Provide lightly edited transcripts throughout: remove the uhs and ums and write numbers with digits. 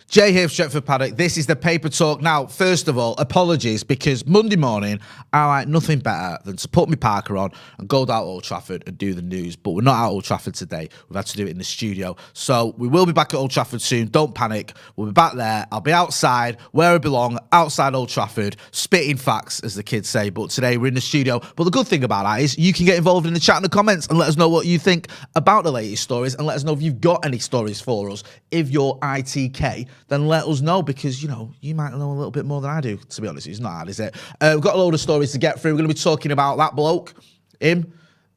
Jay here for Stretford Paddock. This is the paper talk. Now, first of all, apologies, because Monday morning, I like nothing better than to put my Parker on and go down to Old Trafford and do the news. But we're not at Old Trafford today. We've had to do it in the studio. So we will be back at Old Trafford soon. Don't panic. We'll be back there. I'll be outside, where I belong, outside Old Trafford, spitting facts, as the kids say. But today we're in the studio. But the good thing about that is you can get involved in the chat and the comments and let us know what you think about the latest stories and let us know if you've got any stories for us. If you're ITK, then let us know, because, you know, you might know a little bit more than I do, to be honest. It's not hard, is it? We've got a load of stories to get through. We're going to be talking about that bloke, him.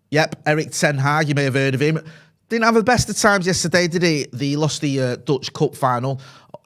Yep, Erik Ten Hag, you may have heard of him. Didn't have the best of times yesterday, did he? They lost the Dutch Cup final,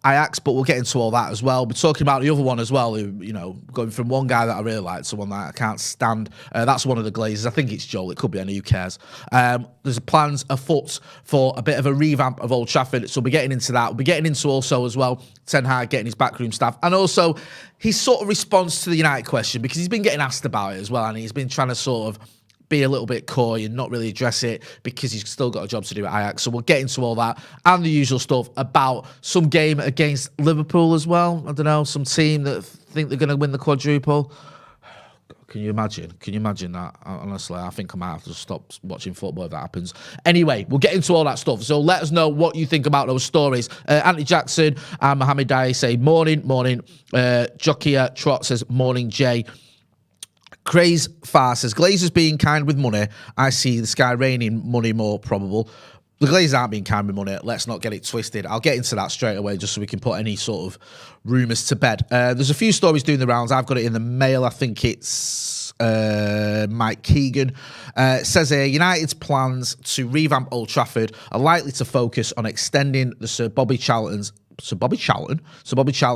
Ajax, but we'll get into all that as well. We're talking about the other one as well, who, you know, going from one guy that I really like to one that I can't stand. That's one of the Glazers. I think it's Joel. It could be any, who cares? There's plans afoot for a bit of a revamp of Old Trafford, so we'll be getting into that. We'll be getting into also as well Ten Hag getting his backroom staff, and also his sort of response to the United question, because he's been getting asked about it as well, and he's been trying to sort of be a little bit coy and not really address it because he's still got a job to do at Ajax. So we'll get into all that and the usual stuff about some game against Liverpool as well. I don't know, some team that think they're going to win the quadruple. Can you imagine? Can you imagine that? Honestly, I think I might have to stop watching football if that happens. Anyway, we'll get into all that stuff. So let us know what you think about those stories. Anthony Jackson and Mohammed Dai say, morning. Jokia Trot says, morning, Jay. Craze Far says, Glazers being kind with money. I see the sky raining money more probable. The Glazers aren't being kind with money. Let's not get it twisted. I'll get into that straight away just so we can put any sort of rumours to bed. There's a few stories doing the rounds. I've got it in the Mail. I think it's Mike Keegan. Says here, United's plans to revamp Old Trafford are likely to focus on extending the Sir Bobby Charlton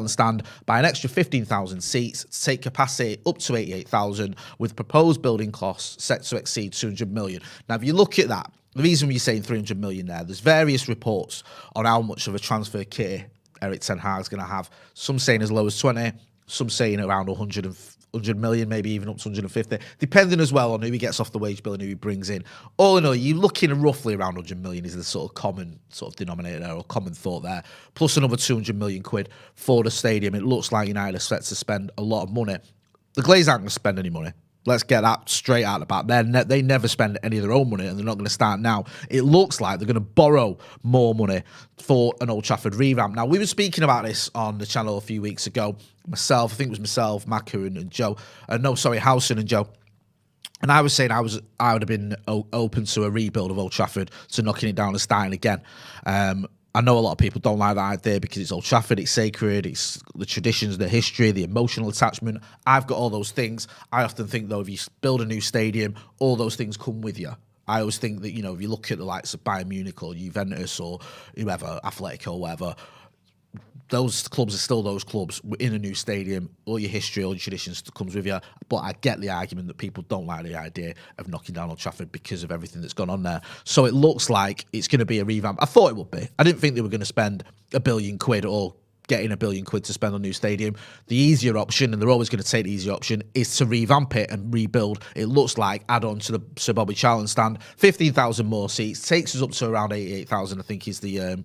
stand by an extra 15,000 seats to take capacity up to 88,000, with proposed building costs set to exceed 200 million. Now, if you look at that, the reason we're saying 300 million there's various reports on how much of a transfer kit Erik Ten Hag is going to have. Some saying as low as 20, some saying around 100 million, maybe even up to 150, depending as well on who he gets off the wage bill and who he brings in. All in all, you're looking roughly around 100 million is the sort of common sort of denominator there, or common thought there, plus another 200 million quid for the stadium. It looks like United are set to spend a lot of money. The Glazers aren't going to spend any money. Let's get that straight out of the back. They never spend any of their own money, and they're not going to start now. It looks like they're going to borrow more money for an Old Trafford revamp. Now, we were speaking about this on the channel a few weeks ago. I think it was myself, Maku and Joe. Howson and Joe. And I was saying I would have been open to a rebuild of Old Trafford, to knocking it down and starting again. I know a lot of people don't like that idea because it's Old Trafford, it's sacred, it's the traditions, the history, the emotional attachment. I've got all those things. I often think, though, if you build a new stadium, all those things come with you. I always think that, you know, if you look at the likes of Bayern Munich or Juventus or whoever, Atletico or whatever, those clubs are still those clubs in a new stadium. All your history, all your traditions comes with you. But I get the argument that people don't like the idea of knocking down Old Trafford because of everything that's gone on there. So it looks like it's going to be a revamp. I thought it would be. I didn't think they were going to spend £1 billion or getting £1 billion to spend on a new stadium. The easier option, and they're always going to take the easier option, is to revamp it and rebuild. It looks like add on to the Sir Bobby Charlton stand. 15,000 more seats takes us up to around 88,000. I think is the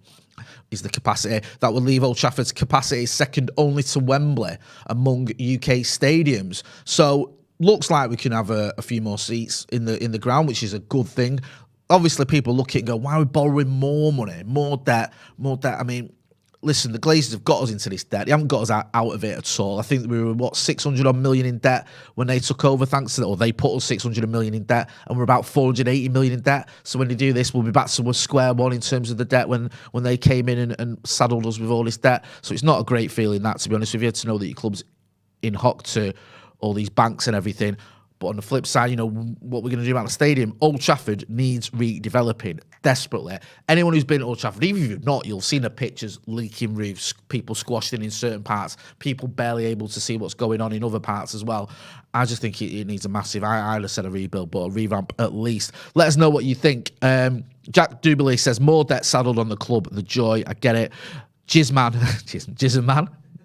capacity. That will leave Old Trafford's capacity second only to Wembley among UK stadiums. So looks like we can have a few more seats in the ground, which is a good thing. Obviously, people look at it and go, why are we borrowing more money, more debt? I mean, listen, the Glazers have got us into this debt. They haven't got us out of it at all. I think we were, 600 odd million in debt when they took over, thanks to that, or they put us 600 million in debt, and we're about 480 million in debt. So when they do this, we'll be back to a square one in terms of the debt when they came in and saddled us with all this debt. So it's not a great feeling, that, to be honest with you, to know that your club's in hock to all these banks and everything. But on the flip side, you know, what we're going to do about the stadium, Old Trafford needs redeveloping desperately. Anyone who's been at Old Trafford, even if you've not, you'll see the pictures, leaking roofs, people squashed in certain parts, people barely able to see what's going on in other parts as well. I just think it needs a massive, I'd have said a rebuild, but a revamp at least. Let us know what you think. Jack Duberly says, more debt saddled on the club, the joy, I get it. Jizzman,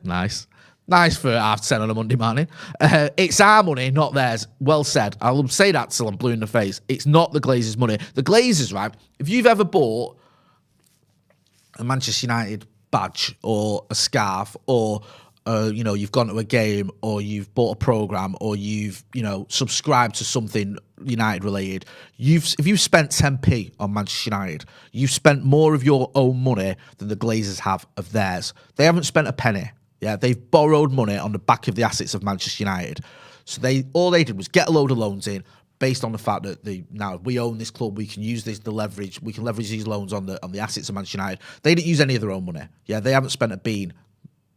nice. Nice for 10:30 on a Monday morning. It's our money, not theirs. Well said. I'll say that till I'm blue in the face. It's not the Glazers' money. The Glazers, right? If you've ever bought a Manchester United badge or a scarf or you've gone to a game or you've bought a program or you've subscribed to something United related, if you've spent 10p on Manchester United, you've spent more of your own money than the Glazers have of theirs. They haven't spent a penny. Yeah, they've borrowed money on the back of the assets of Manchester United. So all they did was get a load of loans in based on the fact that now we own this club, we can use the leverage, we can leverage these loans on the assets of Manchester United. They didn't use any of their own money. Yeah, they haven't spent a bean.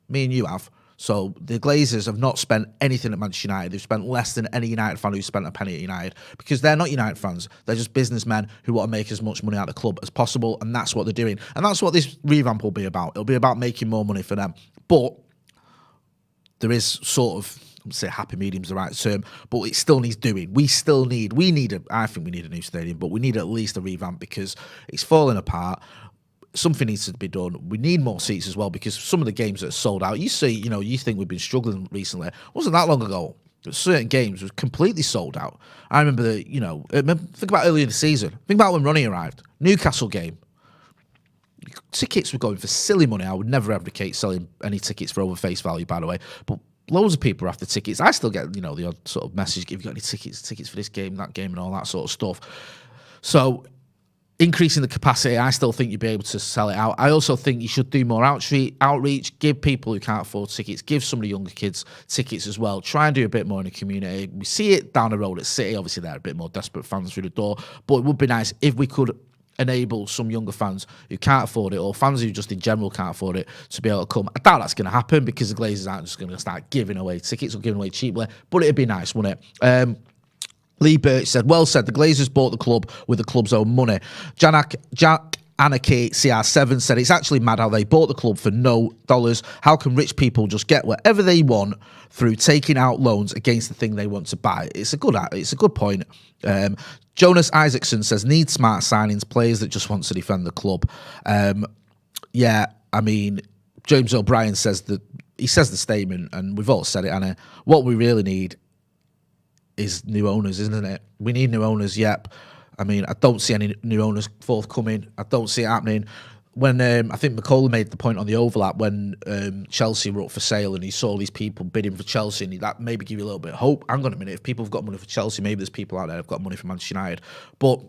Me and you have. So the Glazers have not spent anything at Manchester United. They've spent less than any United fan who's spent a penny at United because they're not United fans. They're just businessmen who want to make as much money out of the club as possible, and that's what they're doing. And that's what this revamp will be about. It'll be about making more money for them. But there is sort of, I would say happy medium's the right term, but it still needs doing. I think we need a new stadium, but we need at least a revamp because it's falling apart. Something needs to be done. We need more seats as well because some of the games that are sold out, you think we've been struggling recently. It wasn't that long ago. Certain games were completely sold out. I remember think about earlier in the season. Think about when Ronnie arrived. Newcastle game. Tickets were going for silly money. I would never advocate selling any tickets for over face value, by the way. But loads of people are after tickets. I still get, the odd sort of message, have you got any tickets for this game, that game, and all that sort of stuff. So increasing the capacity, I still think you'd be able to sell it out. I also think you should do more outreach, give people who can't afford tickets, give some of the younger kids tickets as well. Try and do a bit more in the community. We see it down the road at City. Obviously, they're a bit more desperate fans through the door, but it would be nice if we could enable some younger fans who can't afford it or fans who just in general can't afford it to be able to come. I doubt that's going to happen because the Glazers aren't just going to start giving away tickets or giving away cheaply, but it'd be nice, wouldn't it? Lee Birch said, well said, the Glazers bought the club with the club's own money. Jack Anarchy CR7 said, it's actually mad how they bought the club for no dollars. How can rich people just get whatever they want through taking out loans against the thing they want to buy? It's a good point. Jonas Isaacson says, need smart signings, players that just want to defend the club. James O'Brien says the statement, and we've all said it, Anna. What we really need is new owners, isn't it? We need new owners, yep. I don't see any new owners forthcoming. I don't see it happening. When I think McCullough made the point on the overlap when Chelsea were up for sale and he saw these people bidding for Chelsea, and that maybe give you a little bit of hope. Hang on a minute, if people have got money for Chelsea, maybe there's people out there who've got money for Manchester United. But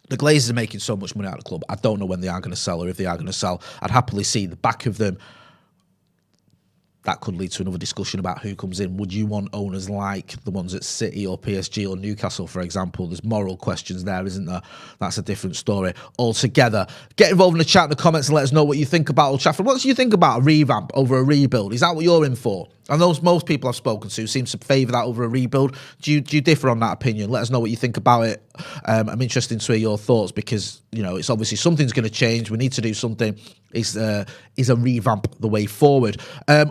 the Glazers are making so much money out of the club. I don't know when they are going to sell or if they are going to sell. I'd happily see the back of them. That could lead to another discussion about who comes in. Would you want owners like the ones at City or PSG or Newcastle, for example? There's moral questions there, isn't there? That's a different story altogether. Get involved in the chat in the comments and let us know what you think about Old Trafford. What do you think about a revamp over a rebuild? Is that what you're in for? I know most people I've spoken to seem to favour that over a rebuild. Do you differ on that opinion? Let us know what you think about it. I'm interested to hear your thoughts because, it's obviously something's going to change. We need to do something. Is a revamp the way forward?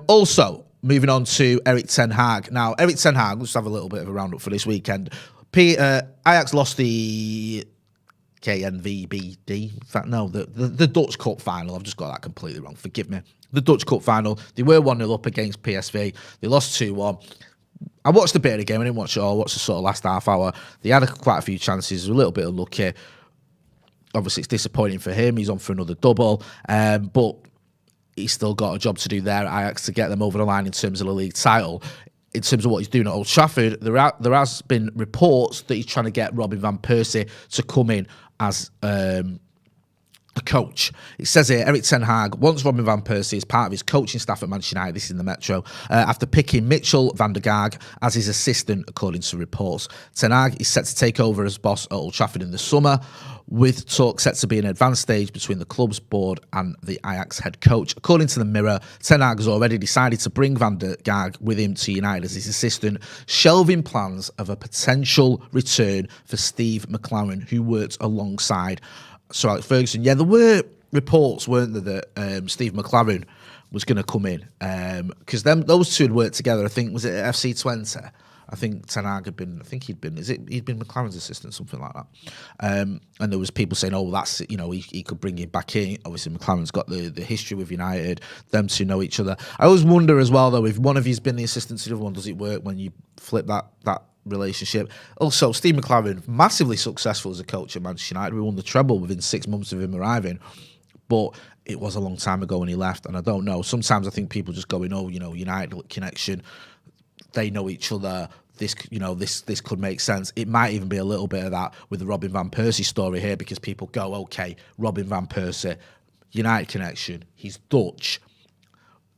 Also, moving on to Erik ten Hag. Now, Erik ten Hag, let's have a little bit of a roundup for this weekend. Ajax lost the KNVBD. In fact, no, the Dutch Cup final. I've just got that completely wrong. Forgive me. The Dutch Cup final. They were 1-0 up against PSV. They lost 2-1. I watched a bit of the game. I didn't watch it all. I watched the sort of last half hour. They had quite a few chances. A little bit unlucky. Obviously, it's disappointing for him. He's on for another double. But he's still got a job to do there at Ajax to get them over the line in terms of the league title. In terms of what he's doing at Old Trafford, there has been reports that he's trying to get Robin van Persie to come in as a coach. It says here, Erik ten Hag wants Robin van Persie as part of his coaching staff at Manchester United. This is in the Metro. After picking Mitchell van der Gaag as his assistant, according to reports. Ten Hag is set to take over as boss at Old Trafford in the summer, with talk set to be an advanced stage between the club's board and the Ajax head coach. According to the Mirror, Ten Hag has already decided to bring Van der Gaag with him to United as his assistant, shelving plans of a potential return for Steve McClaren, who worked alongside Sir Alex Ferguson. Yeah, there were reports, weren't there, that Steve McClaren was going to come in because those two had worked together. I think was it at FC20. I think Ten Hag he'd been McLaren's assistant, something like that. And there was people saying, "Oh, that's he could bring him back in." Obviously, McLaren's got the history with United; them two know each other. I always wonder as well, though, if one of you's been the assistant to the other one, does it work when you flip that relationship? Also, Steve McClaren, massively successful as a coach at Manchester United. We won the treble within 6 months of him arriving. but it was a long time ago when he left, and I don't know. Sometimes I think people just going, oh, United connection, they know each other. This could make sense. It might even be a little bit of that with the Robin van Persie story here, because people go, okay, Robin van Persie, United connection, he's Dutch,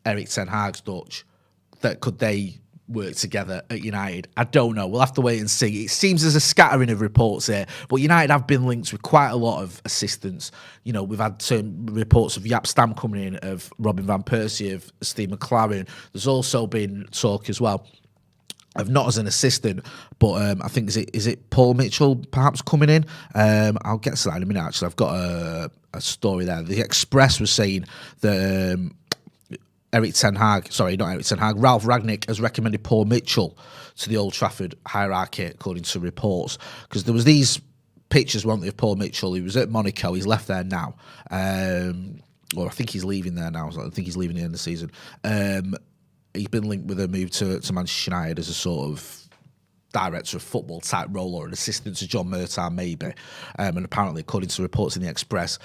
Erik ten Hag's Dutch. Could they work together at United? I don't know. We'll have to wait and see. It seems there's a scattering of reports here, but United have been linked with quite a lot of assistants. We've had some reports of Jaap Stam coming in, of Robin van Persie, of Steve McLaren. There's also been talk as well of, not as an assistant, but I think is it Paul Mitchell perhaps coming in? I'll get to that in a minute. Actually, I've got a story there. The Express was saying that Ralph Rangnick has recommended Paul Mitchell to the Old Trafford hierarchy, according to reports, because there was these pictures, weren't there, of Paul Mitchell. He was at Monaco. He's left there now, or I think he's leaving there now. I think he's leaving at the end of the season. He's been linked with a move to Manchester United as a sort of director of football type role, or an assistant to John Murtaugh maybe. And apparently, according to reports in the Express,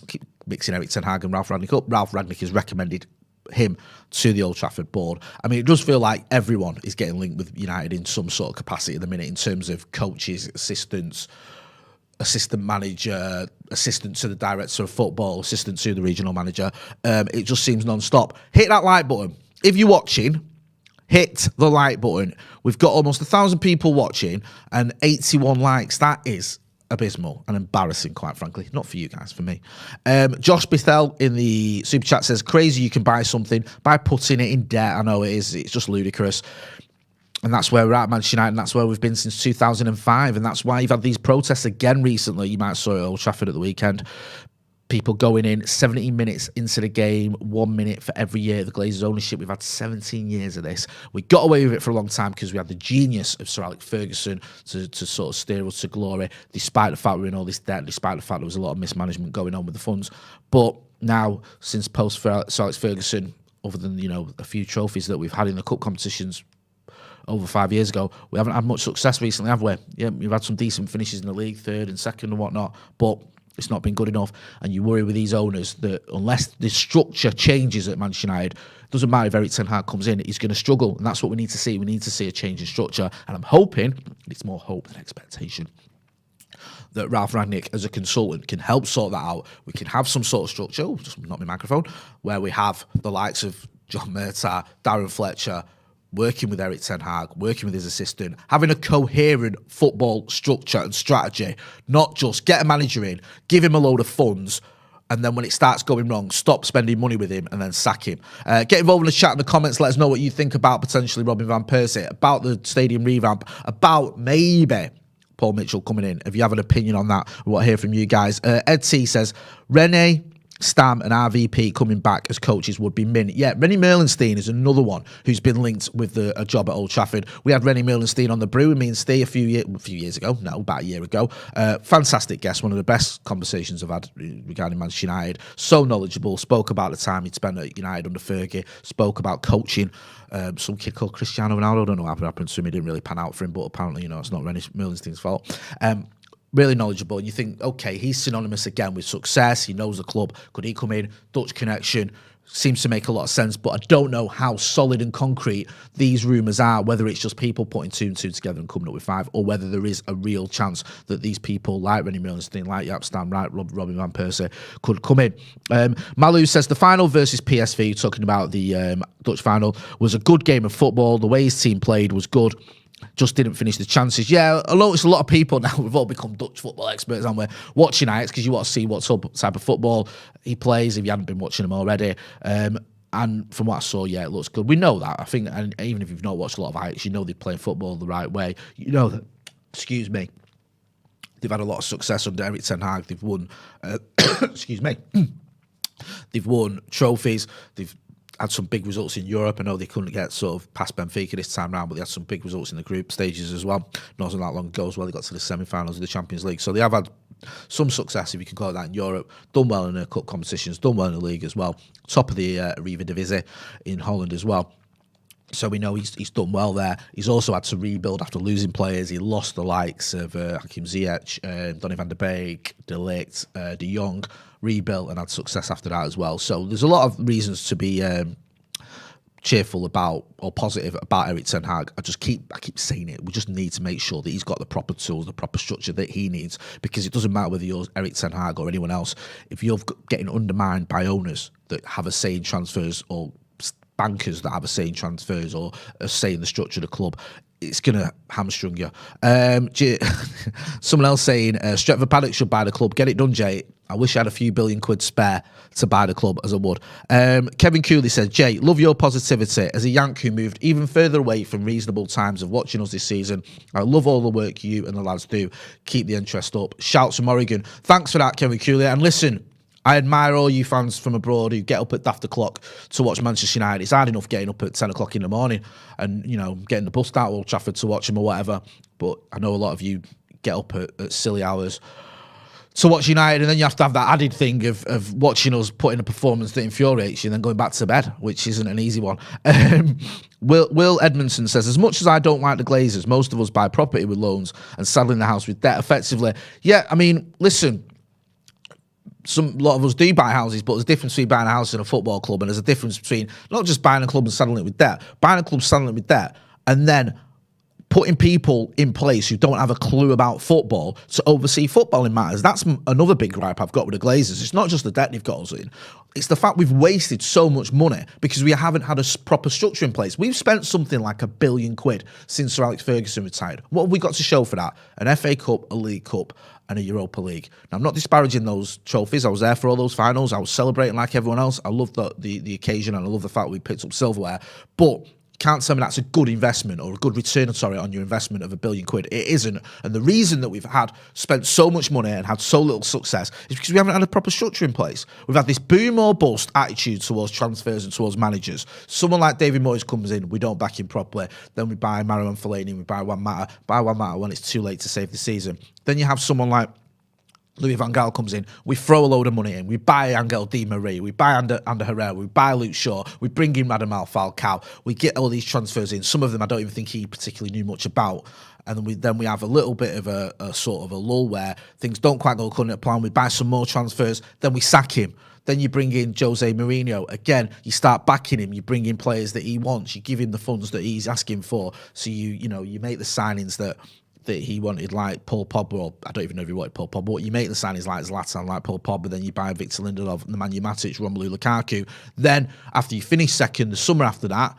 keep mixing Erik ten Hag and Ralph Rangnick up. Ralph Rangnick has recommended him to the Old Trafford board. I mean, it does feel like everyone is getting linked with United in some sort of capacity at the minute, in terms of coaches, assistants, assistant manager, assistant to the director of football, assistant to the regional manager. It just seems non-stop. Hit that like button. If you're watching, hit the like button. We've got almost 1,000 people watching and 81 likes. That is abysmal and embarrassing, quite frankly. Not for you guys, for me. Josh Bethel in the super chat says, crazy you can buy something by putting it in debt. I know it is. It's just ludicrous. And that's where we're at, Manchester United, and that's where we've been since 2005. And that's why you've had these protests again recently. You might have saw it at Old Trafford at the weekend. People going in 17 minutes into the game, 1 minute for every year of the Glazers' ownership. We've had 17 years of this. We got away with it for a long time because we had the genius of Sir Alex Ferguson to sort of steer us to glory, despite the fact we're in all this debt, despite the fact there was a lot of mismanagement going on with the funds. But now, since post Sir Alex Ferguson, other than, a few trophies that we've had in the cup competitions over 5 years ago, we haven't had much success recently, have we? Yeah, we've had some decent finishes in the league, third and second and whatnot, but it's not been good enough. And you worry with these owners that unless the structure changes at Manchester United, it doesn't matter if Erik ten Hag comes in, he's going to struggle. And that's what we need to see. We need to see a change in structure. And I'm hoping, and it's more hope than expectation, that Ralph Rangnick, as a consultant, can help sort that out. We can have some sort of structure, just not my microphone, where we have the likes of John Murtaugh, Darren Fletcher, working with Erik ten Hag, working with his assistant, having a coherent football structure and strategy, not just get a manager in, give him a load of funds, and then when it starts going wrong, stop spending money with him and then sack him. Get involved in the chat in the comments. Let us know what you think about potentially Robin van Persie, about the stadium revamp, about maybe Paul Mitchell coming in. If you have an opinion on that, we want to hear from you guys. Ed T says, Rene, Stam and RVP coming back as coaches would be mint. Yeah, Rennie Merlenstein is another one who's been linked with a job at Old Trafford. We had Rennie Merlenstein on the brew with me and Steve a few years ago. No, about a year ago. Fantastic guest. One of the best conversations I've had regarding Manchester United. So knowledgeable. Spoke about the time he'd spent at United under Fergie. Spoke about coaching. Some kid called Cristiano Ronaldo. I don't know what happened to him. It didn't really pan out for him, but apparently, it's not Rennie Merlenstein's fault. Really knowledgeable. And you think, okay, he's synonymous again with success. He knows the club. Could he come in? Dutch connection. Seems to make a lot of sense, but I don't know how solid and concrete these rumours are, whether it's just people putting two and two together and coming up with five, or whether there is a real chance that these people, like Rennie Merlenstein, like Jaap Stam, like Robin van Persie, could come in. Malu says, the final versus PSV, talking about the Dutch final, was a good game of football. The way his team played was good. Just didn't finish the chances. Yeah, I notice a lot of people now, we've all become Dutch football experts, and we're watching Ajax because you want to see what type of football he plays if you hadn't been watching him already. And from what I saw, yeah, it looks good. We know that. I think, and even if you've not watched a lot of Ajax, you know they play football the right way. You know that, excuse me, they've had a lot of success under Erik ten Hag. They've won, excuse me, they've won trophies. They've had some big results in Europe. I know they couldn't get sort of past Benfica this time round, but they had some big results in the group stages as well. Not that long ago as well. They got to the semi-finals of the Champions League. So they have had some success, if you can call it that, in Europe. Done well in the cup competitions, done well in the league as well. Top of the Arriva Divisie in Holland as well. So we know he's done well there. He's also had to rebuild after losing players. He lost the likes of Hakim Ziyech, Donny van der Beek, De Ligt, De Jong, rebuilt and had success after that as well. So there's a lot of reasons to be cheerful about or positive about Erik ten Hag. I keep saying it. We just need to make sure that he's got the proper tools, the proper structure that he needs, because it doesn't matter whether you're Erik ten Hag or anyone else. If you're getting undermined by owners that have a say in transfers, or bankers that have a say in transfers, or a say in the structure of the club, it's going to hamstring you. Someone else saying, Stretford Paddock should buy the club. Get it done, Jay. I wish I had a few billion quid spare to buy the club as I would. Kevin Cooley says, Jay, love your positivity. As a Yank who moved even further away from reasonable times of watching us this season, I love all the work you and the lads do. Keep the interest up. Shouts from Oregon. Thanks for that, Kevin Cooley. And listen, I admire all you fans from abroad who get up at daft o'clock to watch Manchester United. It's hard enough getting up at 10 o'clock in the morning and, getting the bus out of Old Trafford to watch them or whatever. But I know a lot of you get up at silly hours to watch United, and then you have to have that added thing of watching us put in a performance that infuriates you and then going back to bed, which isn't an easy one. Will Edmondson says, as much as I don't like the Glazers, most of us buy property with loans and saddling the house with debt effectively. Yeah, I mean, listen, a lot of us do buy houses, but there's a difference between buying a house and a football club, and there's a difference between not just buying a club and saddling it with debt, buying a club, saddling it with debt, and then putting people in place who don't have a clue about football to oversee footballing matters. That's another big gripe I've got with the Glazers. It's not just the debt they've got us in. It's the fact we've wasted so much money because we haven't had a proper structure in place. We've spent something like £1 billion since Sir Alex Ferguson retired. What have we got to show for that? An FA Cup, a League Cup, and a Europa League. Now, I'm not disparaging those trophies. I was there for all those finals. I was celebrating like everyone else. I love the occasion, and I love the fact we picked up silverware. But can't tell me that's a good investment or a good return, on your investment of £1 billion. It isn't. And the reason that we've spent so much money and had so little success is because we haven't had a proper structure in place. We've had this boom or bust attitude towards transfers and towards managers. Someone like David Moyes comes in, we don't back him properly. Then we buy Marouane Fellaini, we buy Juan Mata when it's too late to save the season. Then you have someone like Louis van Gaal comes in, we throw a load of money in, we buy Angel Di Maria, we buy Ander Herrera, we buy Luke Shaw, we bring in Radamel Falcao, we get all these transfers in. Some of them I don't even think he particularly knew much about. And then we have a little bit of a sort of a lull where things don't quite go according to plan. We buy some more transfers, then we sack him. Then you bring in Jose Mourinho. Again, you start backing him. You bring in players that he wants. You give him the funds that he's asking for. So you make the signings that he wanted, like Paul Pogba, or I don't even know if he wanted Paul Pogba, but you make the signings like Zlatan, like Paul Pogba, then you buy Victor Lindelof, Nemanja Matic, Romelu Lukaku. Then, after you finish second, the summer after that,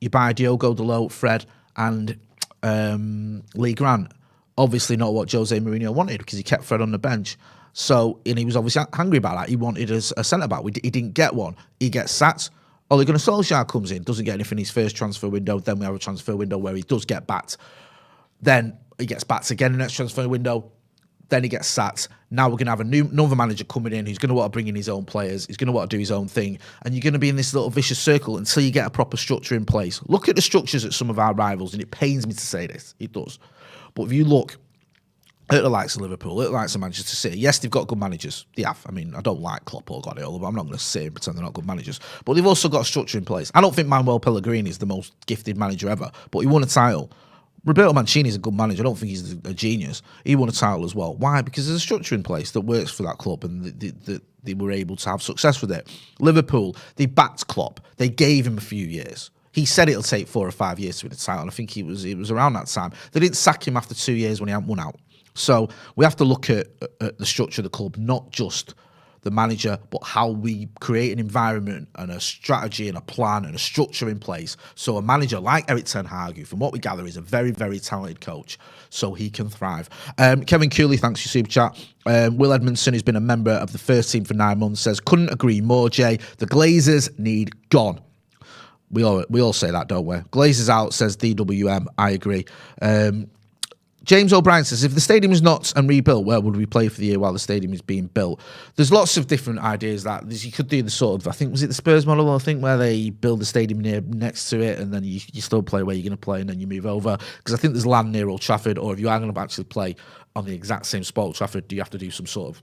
you buy Diogo Dalot, Fred, and Lee Grant. Obviously not what Jose Mourinho wanted, because he kept Fred on the bench. So, and he was obviously hungry about that. He wanted a centre-back. He didn't get one. He gets sacked. Ole Gunnar Solskjaer comes in, doesn't get anything in his first transfer window. Then we have a transfer window where he does get backed. Then he gets backed again in the next transfer window. Then he gets sacked. Now we're going to have another manager coming in who's going to want to bring in his own players. He's going to want to do his own thing. And you're going to be in this little vicious circle until you get a proper structure in place. Look at the structures at some of our rivals, and it pains me to say this. It does. But if you look at the likes of Liverpool, at the likes of Manchester City, yes, they've got good managers. They have. I mean, I don't like Klopp or Guardiola, but I'm not going to sit and pretend they're not good managers. But they've also got a structure in place. I don't think Manuel Pellegrini is the most gifted manager ever, but he won a title. Roberto Mancini is a good manager. I don't think he's a genius. He won a title as well. Why? Because there's a structure in place that works for that club, and they were able to have success with it. Liverpool, they backed Klopp. They gave him a few years. He said it'll take 4 or 5 years to win the title, and I think it was around that time. They didn't sack him after 2 years when he hadn't won out. So we have to look at the structure of the club, not just the manager, but how we create an environment and a strategy and a plan and a structure in place. So a manager like Erik ten Hag, who from what we gather is a very, very talented coach, so he can thrive. Kevin Cooley, thanks for your super chat. Will Edmondson, who's been a member of the first team for 9 months, says, couldn't agree more, Jay. The Glazers need gone. We all say that, don't we? Glazers out, says DWM. I agree. James O'Brien says, if the stadium is not and rebuilt, where would we play for the year while the stadium is being built? There's lots of different ideas that you could do the sort of, I think, was it the Spurs model, I think, where they build the stadium next to it and then you still play where you're going to play and then you move over. Because I think there's land near Old Trafford, or if you are going to actually play on the exact same spot, Old Trafford, do you have to do some sort of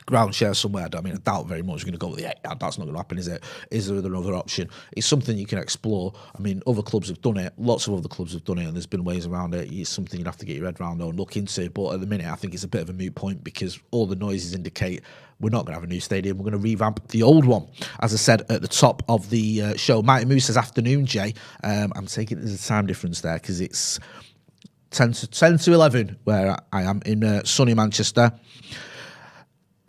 ground share somewhere. I mean, I doubt very much we're going to go with the 8 yard. That's not going to happen, is it? Is there another option? It's something you can explore. I mean, other clubs have done it. Lots of other clubs have done it, and there's been ways around it. It's something you'd have to get your head around and look into. But at the minute, I think it's a bit of a moot point because all the noises indicate we're not going to have a new stadium. We're going to revamp the old one. As I said at the top of the show, Mighty Moose says afternoon, Jay. I'm taking there's a time difference there because it's 10 to 11 where I am in sunny Manchester.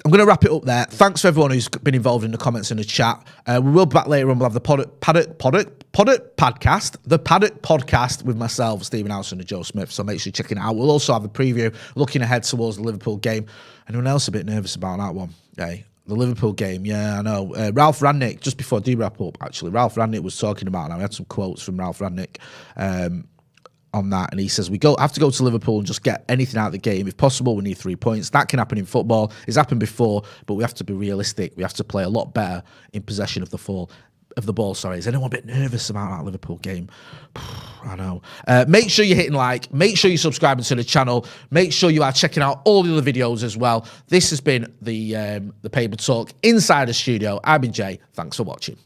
I'm going to wrap it up there. Thanks for everyone who's been involved in the comments and the chat. We will be back later on. We'll have the Paddock podcast with myself, Stephen Howson and Joe Smith. So make sure you're checking it out. We'll also have a preview looking ahead towards the Liverpool game. Anyone else a bit nervous about that one? Okay. The Liverpool game, yeah, I know. Ralph Rangnick, just before I do wrap up, actually, Ralph Rangnick was talking about it. I had some quotes from Ralph Rangnick on that, and he says we have to go to Liverpool and just get anything out of the game. If possible, we need 3 points. That can happen in football. It's happened before, but we have to be realistic. We have to play a lot better in possession of the ball. Sorry, is anyone a bit nervous about that Liverpool game? I know. Make sure you're hitting like. Make sure you're subscribing to the channel. Make sure you are checking out all the other videos as well. This has been the Paper Talk inside the studio. I've been Jay. Thanks for watching.